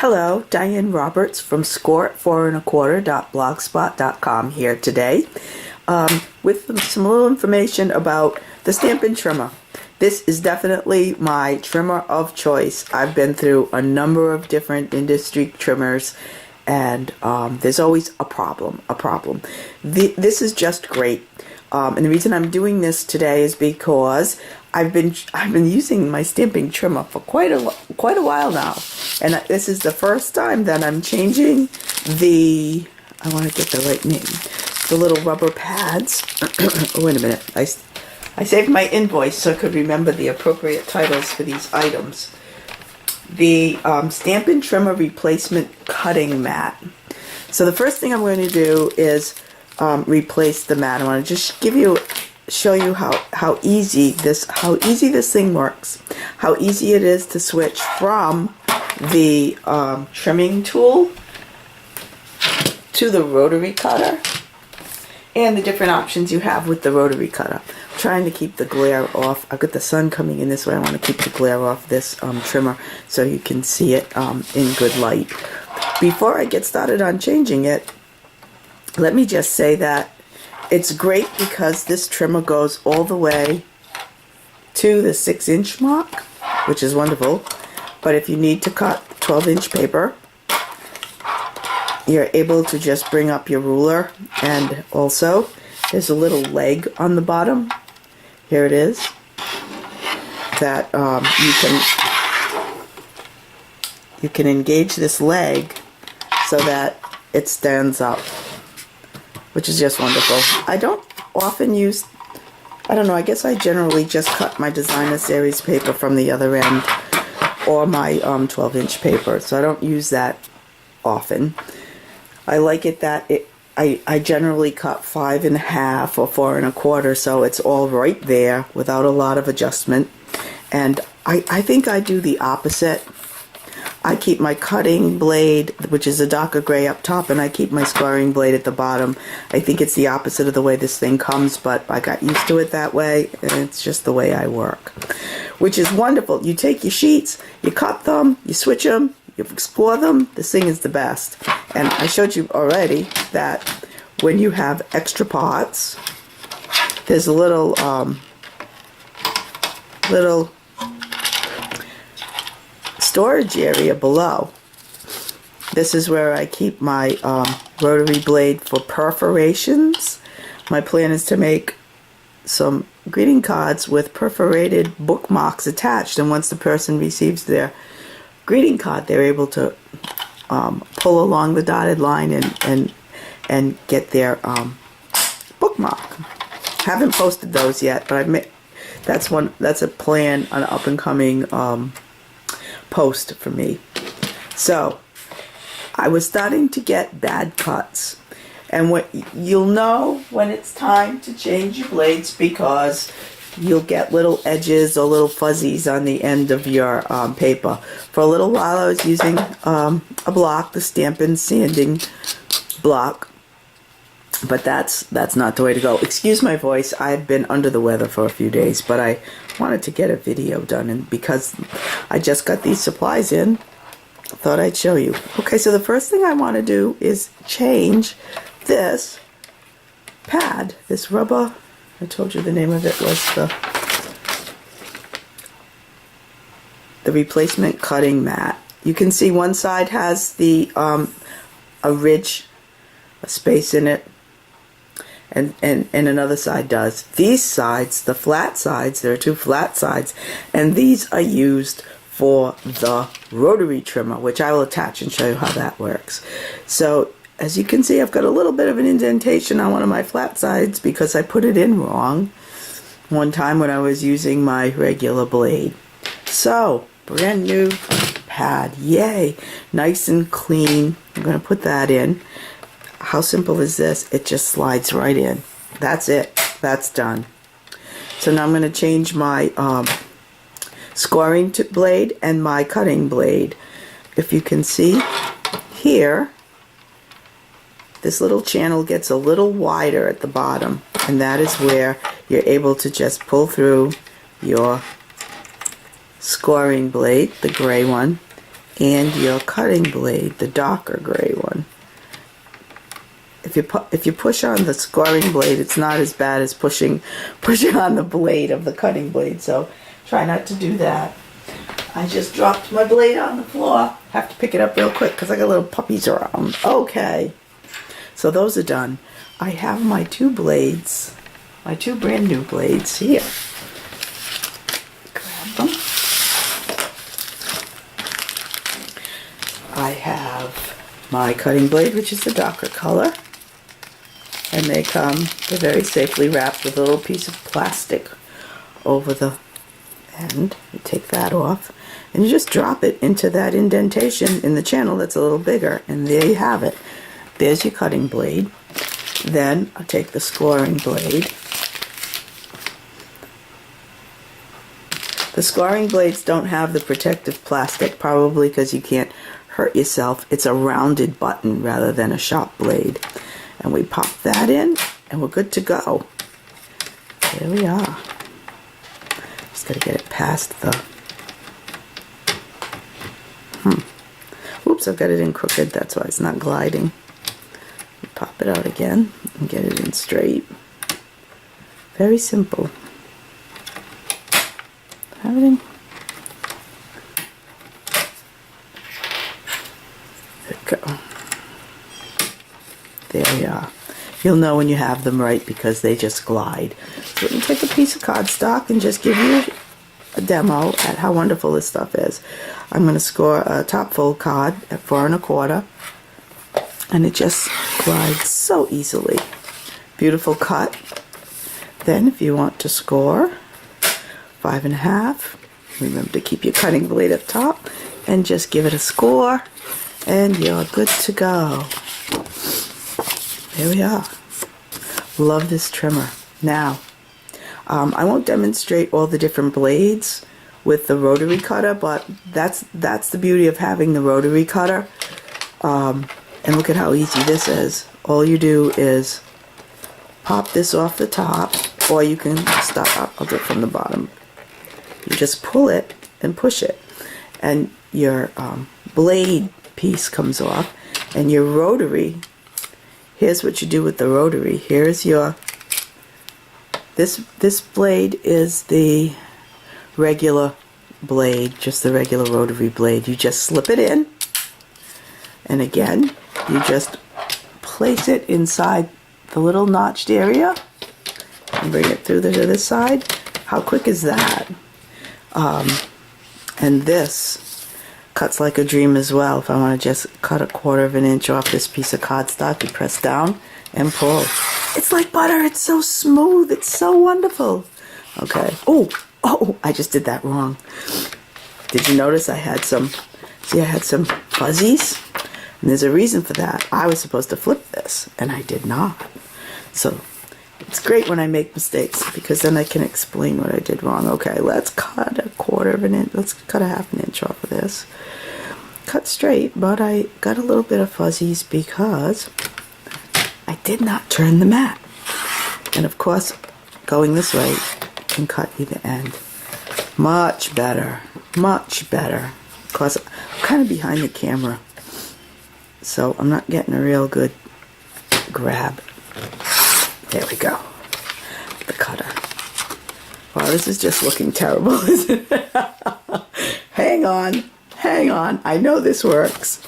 Hello, Diane Roberts from score4.25.blogspot.com here today with some little information about the Stampin' trimmer. This is definitely my trimmer of choice. I've been through a number of different industry trimmers and there's always a problem. This is just great. And the reason I'm doing this today is because I've been using my stamping trimmer for quite a while now, and this is the first time that I'm changing the, I want to get the right name, the little rubber pads. Oh, wait a minute, I saved my invoice so I could remember the appropriate titles for these items. The Stampin' Trimmer Replacement Cutting Mat. So the first thing I'm going to do is replace the mat. I want to just show you how easy this thing works, how easy it is to switch from the trimming tool to the rotary cutter, and the different options you have with the rotary cutter. I'm trying to keep the glare off. I've got the sun coming in this way. I want to keep the glare off this trimmer so you can see it in good light. Before I get started on changing it, let me just say that it's great because this trimmer goes all the way to the 6-inch mark, which is wonderful. But if you need to cut 12-inch paper, you're able to just bring up your ruler, and also there's a little leg on the bottom. Here it is. That you can engage this leg so that it stands up, which is just wonderful. I don't often use, I don't know, I guess I generally just cut my designer series paper from the other end, or my 12-inch paper, so I don't use that often. I like it that I generally cut 5.5 or 4.25, so it's all right there without a lot of adjustment. And I think I do the opposite. I keep my cutting blade, which is a darker gray, up top, and I keep my scoring blade at the bottom. I think it's the opposite of the way this thing comes, but I got used to it that way, and it's just the way I work, which is wonderful. You take your sheets, you cut them, you switch them, you score them. This thing is the best. And I showed you already that when you have extra pots, there's a little storage area below. This is where I keep my rotary blade for perforations. My plan is to make some greeting cards with perforated bookmarks attached, and once the person receives their greeting card, they're able to pull along the dotted line and get their bookmark. Haven't posted those yet, but that's a plan, an up and coming post for me. So I was starting to get bad cuts, and what you'll know when it's time to change your blades, because you'll get little edges or little fuzzies on the end of your paper. For a little while I was using a block, the Stampin' sanding block, but that's not the way to go. Excuse my voice, I've been under the weather for a few days, but I wanted to get a video done, and because I just got these supplies in, I thought I'd show you. Okay, so the first thing I want to do is change this pad, this rubber. I told you the name of it was the replacement cutting mat. You can see one side has the a ridge, a space in it, and another side does. These sides, the flat sides, there are two flat sides, and these are used for the rotary trimmer, which I will attach and show you how that works. So as you can see, I've got a little bit of an indentation on one of my flat sides because I put it in wrong one time when I was using my regular blade. So, brand new pad, yay, nice and clean. I'm going to put that in. How simple is this? It just slides right in. That's it. That's done. So now I'm going to change my scoring blade and my cutting blade. If you can see here, this little channel gets a little wider at the bottom, and that is where you're able to just pull through your scoring blade, the gray one, and your cutting blade, the darker gray one. If you push on the scoring blade, it's not as bad as pushing on the blade of the cutting blade, so try not to do that. I just dropped my blade on the floor. Have to pick it up real quick because I got little puppies around. Okay, so those are done. I have my two blades, my two brand new blades here. Grab them. I have my cutting blade, which is the darker color, and they're very safely wrapped with a little piece of plastic over the end. You take that off and you just drop it into that indentation in the channel that's a little bigger, and there you have it. There's your cutting blade. Then I'll take the scoring blade. The scoring blades don't have the protective plastic, probably because you can't hurt yourself. It's a rounded button rather than a sharp blade. And we pop that in and we're good to go. There we are. Just got to get it past the... Oops, I've got it in crooked. That's why it's not gliding. Pop it out again and get it in straight. Very simple. Have it in. There we go. There we are. You'll know when you have them right because they just glide. So let me take a piece of cardstock and just give you a demo at how wonderful this stuff is. I'm going to score a top fold card at 4 1/4, and it just glides so easily. Beautiful cut. Then if you want to score 5 1/2, remember to keep your cutting blade up top and just give it a score, and you're good to go. There we are. Love this trimmer. Now, I won't demonstrate all the different blades with the rotary cutter, but that's the beauty of having the rotary cutter. And look at how easy this is. All you do is pop this off the top, or you can stop. I'll do it from the bottom. You just pull it and push it, and your blade piece comes off, and your rotary. Here's what you do with the rotary. Here's your, this blade is the regular blade, just the regular rotary blade. You just slip it in, and again, you just place it inside the little notched area and bring it through to this side. How quick is that? And this cuts like a dream as well. If I want to just cut 1/4 inch off this piece of cardstock, you press down and pull. It's like butter. It's so smooth. It's so wonderful. Okay. Oh, I just did that wrong. Did you notice I had some, see, I had some fuzzies? And there's a reason for that. I was supposed to flip this, and I did not. So it's great when I make mistakes, because then I can explain what I did wrong. Okay, let's cut 1/4 inch. Let's cut 1/2 inch off of this. Cut straight, but I got a little bit of fuzzies because I did not turn the mat. And of course, going this way can cut either end. Much better, much better. Of course, I'm kind of behind the camera, so I'm not getting a real good grab. There we go. The cutter. Wow, this is just looking terrible, isn't it? Hang on. Hang on. I know this works.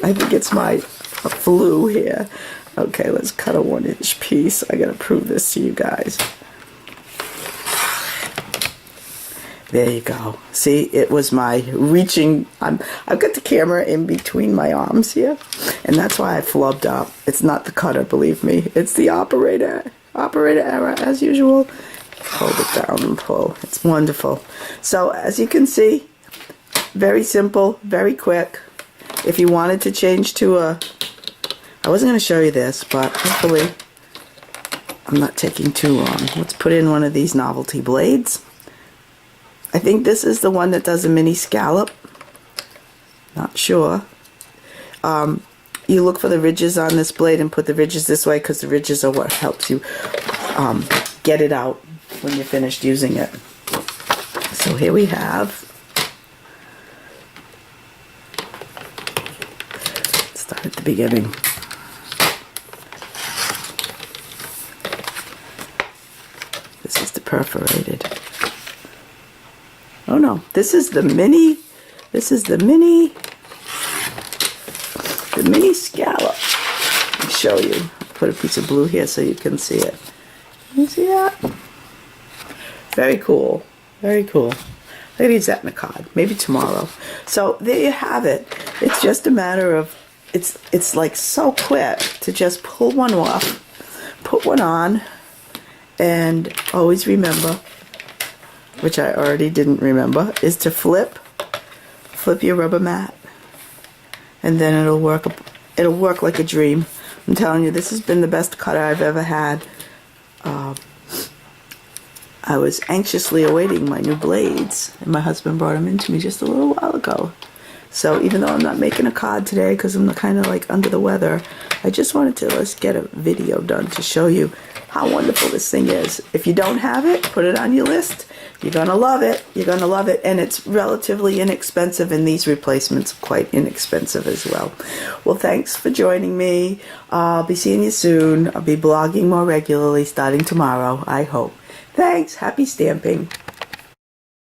I think it's my flu here. Okay, let's cut a 1-inch piece. I gotta prove this to you guys. There you go. See, it was my reaching. I've got the camera in between my arms here, and that's why I flubbed up. It's not the cutter, believe me. It's the operator error, as usual. Hold it down and pull. It's wonderful. So, as you can see, very simple, very quick. If you wanted to change to a... I wasn't going to show you this, but hopefully I'm not taking too long. Let's put in one of these novelty blades. I think this is the one that does a mini scallop. Not sure. You look for the ridges on this blade and put the ridges this way, because the ridges are what helps you get it out when you're finished using it. So here we have at the beginning. This is the perforated. Oh no, this is the mini. This is the mini scallop. I'll show you. I'll put a piece of blue here so you can see it. Can you see that? Very cool. Very cool. I'm going to use that in a card. Maybe tomorrow. So there you have it. It's just a matter of, it's like so quick to just pull one off, put one on, and always remember, which I already didn't remember, is to flip your rubber mat, and then it'll work like a dream. I'm telling you, this has been the best cutter I've ever had. I was anxiously awaiting my new blades, and my husband brought them into me just a little while ago. So even though I'm not making a card today because I'm kind of like under the weather, I just wanted to let's get a video done to show you how wonderful this thing is. If you don't have it, put it on your list. You're going to love it. You're going to love it. And it's relatively inexpensive, and these replacements are quite inexpensive as well. Well, thanks for joining me. I'll be seeing you soon. I'll be blogging more regularly starting tomorrow, I hope. Thanks. Happy stamping.